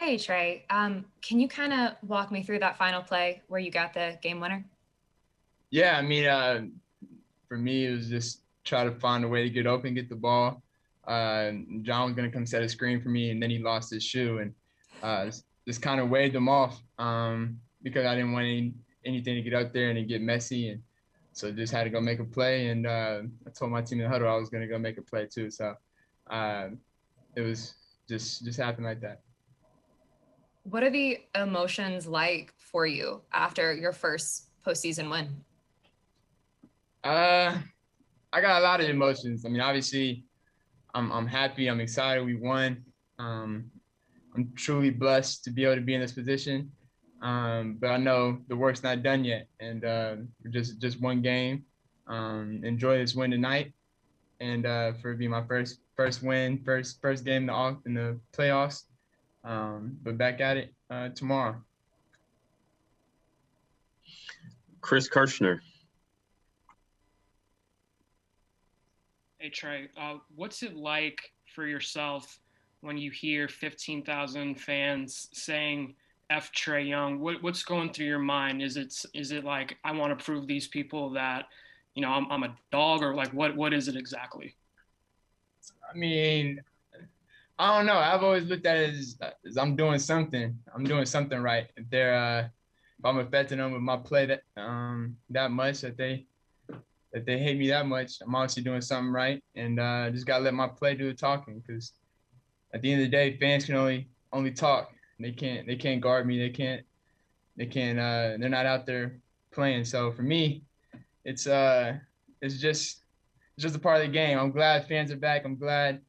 Hey, Trae. Can you kind of walk me through that final play where you got the game winner? Yeah, I mean, for me, it was just try to find a way to get open, get the ball. John was gonna come set a screen for me, and then he lost his shoe, and just kind of waved him off because I didn't want anything to get out there and it get messy, and so just had to go make a play. And I told my team in the huddle I was gonna go make a play too. So uh, it was just happened like that. What are the emotions like for you after your first postseason win? Uh, I got a lot of emotions. I mean, obviously, I'm happy. I'm excited. We won. Um, I'm truly blessed to be able to be in this position. But I know the work's not done yet, and just one game. Enjoy this win tonight, and for it being my first win, first game in the playoffs. But back at it tomorrow. Chris Kirchner. Hey Trey, what's it like for yourself when you hear 15,000 fans saying "F Trae Young"? What's going through your mind? Is it like I want to prove these people that I'm a dog, or like what is it exactly? I mean, I don't know. I've always looked at it as I'm doing something. I'm doing something right. If I'm affecting them with my play that much that they hate me that much, I'm obviously doing something right, and just gotta let my play do the talking. Because at the end of the day, fans can only talk. They can't guard me. They can't. They're not out there playing. So for me, it's uh it's just a part of the game. I'm glad fans are back. I'm glad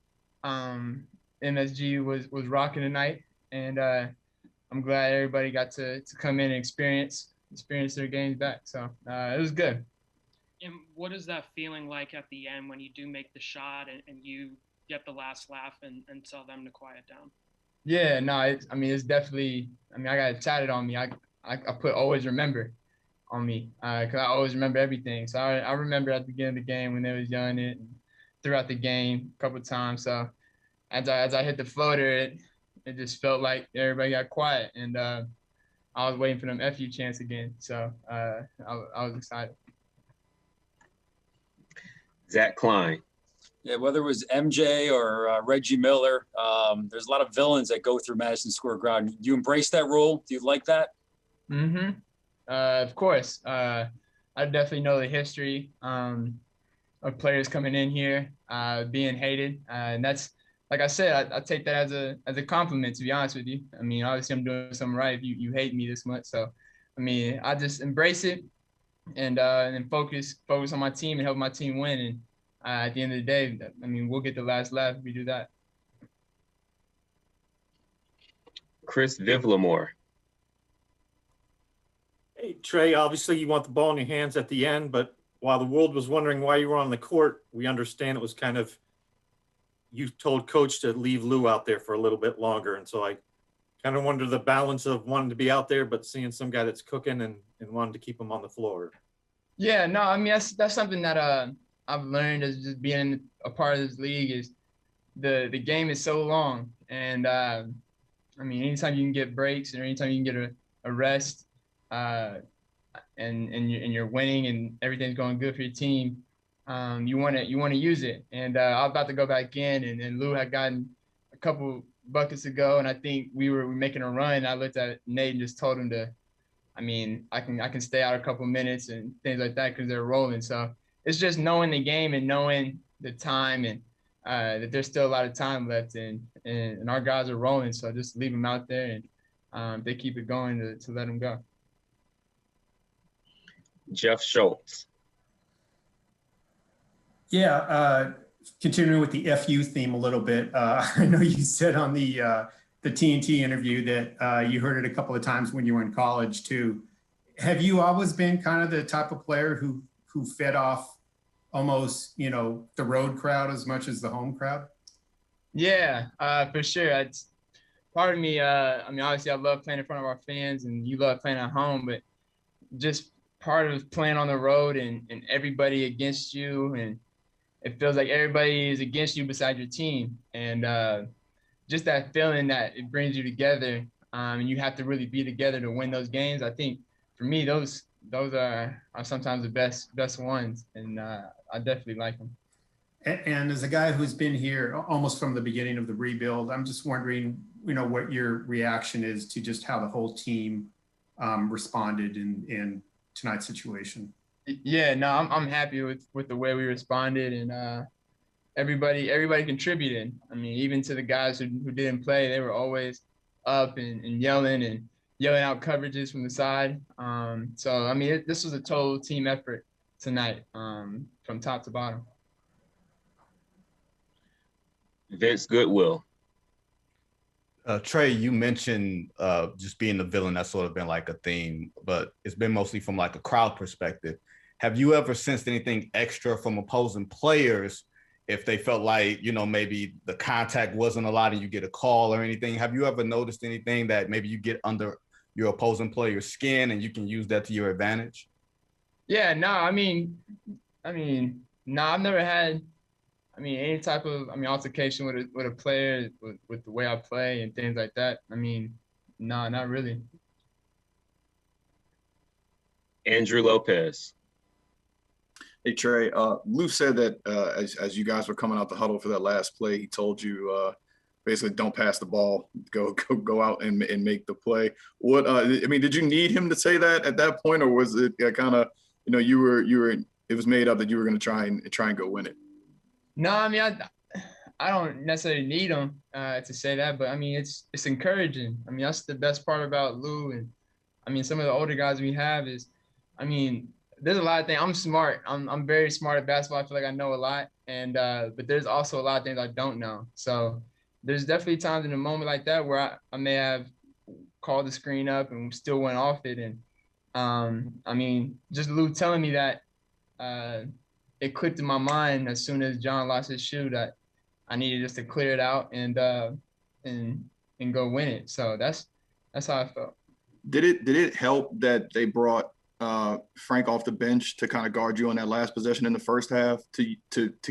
MSG was rocking tonight, and I'm glad everybody got to come in and experience their games back. So it was good. And what is that feeling like at the end when you do make the shot and you get the last laugh and tell them to quiet down? Yeah, no, I mean, it's definitely. I mean, I got it tatted on me. I put always remember on me because I always remember everything. So I remember at the beginning of the game when they was yelling it, and throughout the game a couple of times. So as I hit the floater, it just felt like everybody got quiet, and I was waiting for them FU chants again. So I was excited. Zach Klein. Yeah, whether it was MJ or Reggie Miller, there's a lot of villains that go through Madison Square Garden. Do you embrace that role? Do you like that? Mm-hmm. Of course. I definitely know the history of players coming in here being hated, and that's like I said, I take that as a compliment. To be honest with you, I mean, obviously I'm doing something right if you hate me this much. So, I mean, I just embrace it and then focus on my team and help my team win. And at the end of the day, I mean, we'll get the last laugh if we do that. Chris Vivlamore. Hey, Trey, obviously you want the ball in your hands at the end, but while the world was wondering why you were on the court, we understand it was kind of, you told coach to leave Lou out there for a little bit longer. And so I kind of wonder the balance of wanting to be out there, but seeing some guy that's cooking and wanting to keep him on the floor. Yeah, no, I mean, that's something that I've learned as just being a part of this league is the game is so long. And I mean, anytime you can get breaks or anytime you can get a rest, uh, and you're winning and everything's going good for your team, you want to use it. And I was about to go back in, and Lou had gotten a couple buckets ago, and I think we were making a run. I looked at Nate and just told him to. I mean, I can stay out a couple minutes and things like that because they're rolling. So it's just knowing the game and knowing the time and that there's still a lot of time left, and our guys are rolling. So just leave them out there, and they keep it going to let them go. Jeff Schultz. Yeah, continuing with the FU theme a little bit. I know you said on the TNT interview that you heard it a couple of times when you were in college too. Have you always been kind of the type of player who fed off almost, the road crowd as much as the home crowd? Yeah, for sure. It's part of me. I mean, obviously, I love playing in front of our fans, and you love playing at home, but just part of playing on the road and everybody against you, and it feels like everybody is against you besides your team. And just that feeling that it brings you together, and you have to really be together to win those games. I think for me, those are sometimes the best ones, and I definitely like them. And as a guy who's been here almost from the beginning of the rebuild, I'm just wondering, what your reaction is to just how the whole team responded in tonight's situation. Yeah, no, I'm happy with the way we responded, and everybody contributed. I mean, even to the guys who didn't play, they were always up and yelling out coverages from the side. So I mean, this was a total team effort tonight, from top to bottom. Vince Goodwill. Trae, you mentioned just being the villain. That's sort of been like a theme, but it's been mostly from like a crowd perspective. Have you ever sensed anything extra from opposing players if they felt like, maybe the contact wasn't a lot and you get a call or anything? Have you ever noticed anything that maybe you get under your opposing player's skin and you can use that to your advantage? Yeah, no, I mean, no, I've never had, any type of, altercation with a player with the way I play and things like that. No, not really. Andrew Lopez. Hey, Trae, Lou said that as you guys were coming out the huddle for that last play, he told you basically don't pass the ball, go out and make the play. What did you need him to say that at that point, or was it kind of, you were it was made up that you were going to try and go win it? No, I don't necessarily need him to say that, but it's encouraging. That's the best part about Lou, and some of the older guys we have is, there's a lot of things. I'm smart. I'm very smart at basketball. I feel like I know a lot, and but there's also a lot of things I don't know. So there's definitely times in a moment like that where I may have called the screen up and still went off it, and just Lou telling me that it clicked in my mind as soon as John lost his shoe that I needed just to clear it out and go win it. So that's how I felt. Did it help that they brought Frank off the bench to kind of guard you on that last possession in the first half to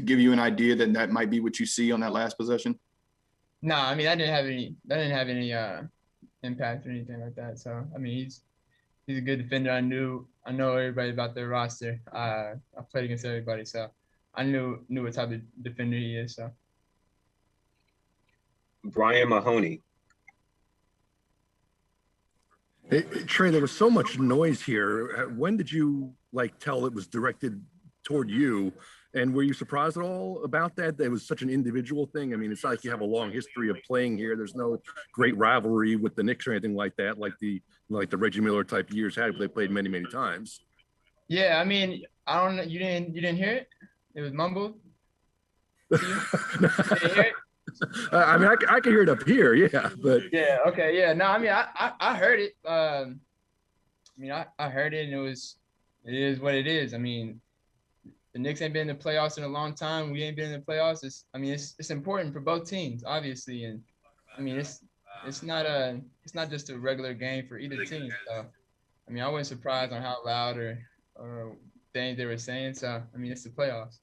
give you an idea that might be what you see on that last possession? No, that didn't have any impact or anything like that. So he's a good defender. I know everybody about their roster. I played against everybody, so I knew what type of defender he is. So Brian Mahoney. Hey, Trae, there was so much noise here. When did you tell it was directed toward you? And were you surprised at all about that? That it was such an individual thing. It's not like you have a long history of playing here. There's no great rivalry with the Knicks or anything like that, like the Reggie Miller type years had, where they played many, many times. Yeah, I don't know. You didn't hear it? It was mumbled. You didn't hear it? I can hear it up here, yeah, but yeah, okay, yeah. No, I heard it. I heard it, and it is what it is. The Knicks ain't been in the playoffs in a long time. We ain't been in the playoffs. It's important for both teams, obviously, and it's not just a regular game for either team. So I wasn't surprised on how loud or things they were saying. So it's the playoffs.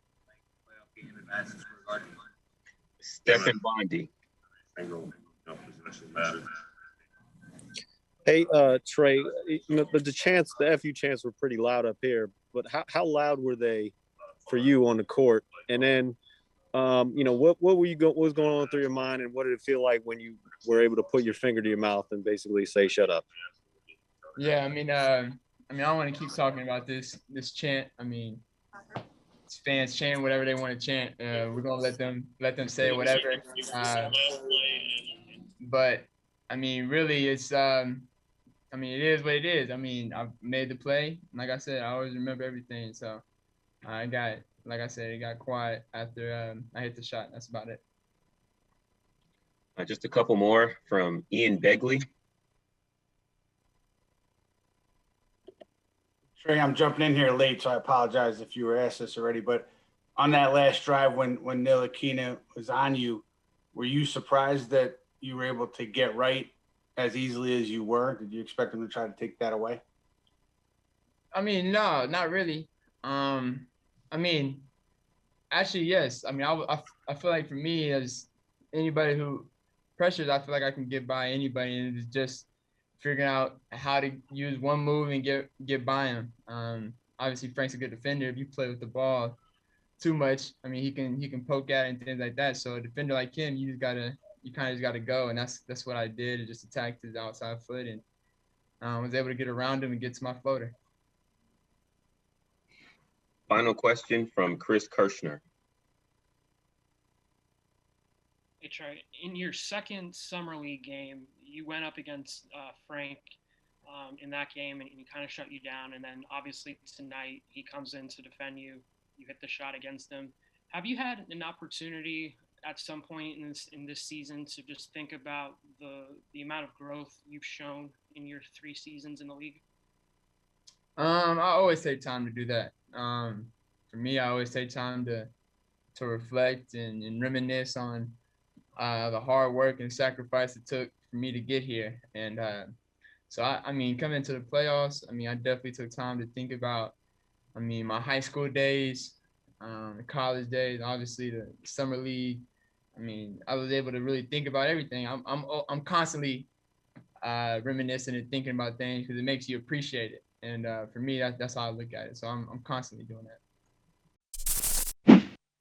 Stephen Bondi. Hey, Trae, the chants, the FU chants were pretty loud up here, but how loud were they for you on the court? And then, what was going on through your mind, and what did it feel like when you were able to put your finger to your mouth and basically say, "Shut up"? Yeah, I don't want to keep talking about this chant. Fans chant whatever they want to chant. We're gonna let them say whatever. But really, it's it is what it is. I've made the play. Like I said, I always remember everything. So it got quiet after I hit the shot. That's about it. Just a couple more from Ian Begley. Trae, I'm jumping in here late, so I apologize if you were asked this already. But on that last drive, when Ntilikina was on you, were you surprised that you were able to get right as easily as you were? Did you expect him to try to take that away? No, not really. Actually, yes. I feel like for me, as anybody who pressures, I feel like I can get by anybody, and it's just figuring out how to use one move and get by him. Obviously, Frank's a good defender. If you play with the ball too much, I mean, he can poke at it and things like that. So a defender like him, you kind of just gotta go, and that's what I did. Just attacked his outside foot and was able to get around him and get to my floater. Final question from Chris Kirschner. Hey, Trae, in your second summer league game, you went up against Frank in that game, and he kind of shut you down. And then obviously tonight he comes in to defend you. You hit the shot against him. Have you had an opportunity at some point in this season to just think about the amount of growth you've shown in your 3 seasons in the league? I always take time to do that. For me, I always take time to reflect and reminisce on the hard work and sacrifice it took for me to get here. And so, I mean, coming into the playoffs, I mean, I definitely took time to think about, I mean, my high school days, the college days, obviously the summer league. I mean, I was able to really think about everything. I'm constantly reminiscing and thinking about things because it makes you appreciate it. And for me, that's how I look at it. So I'm constantly doing that.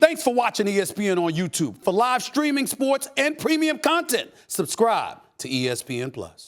Thanks for watching ESPN on YouTube. For live streaming sports and premium content, subscribe to ESPN+.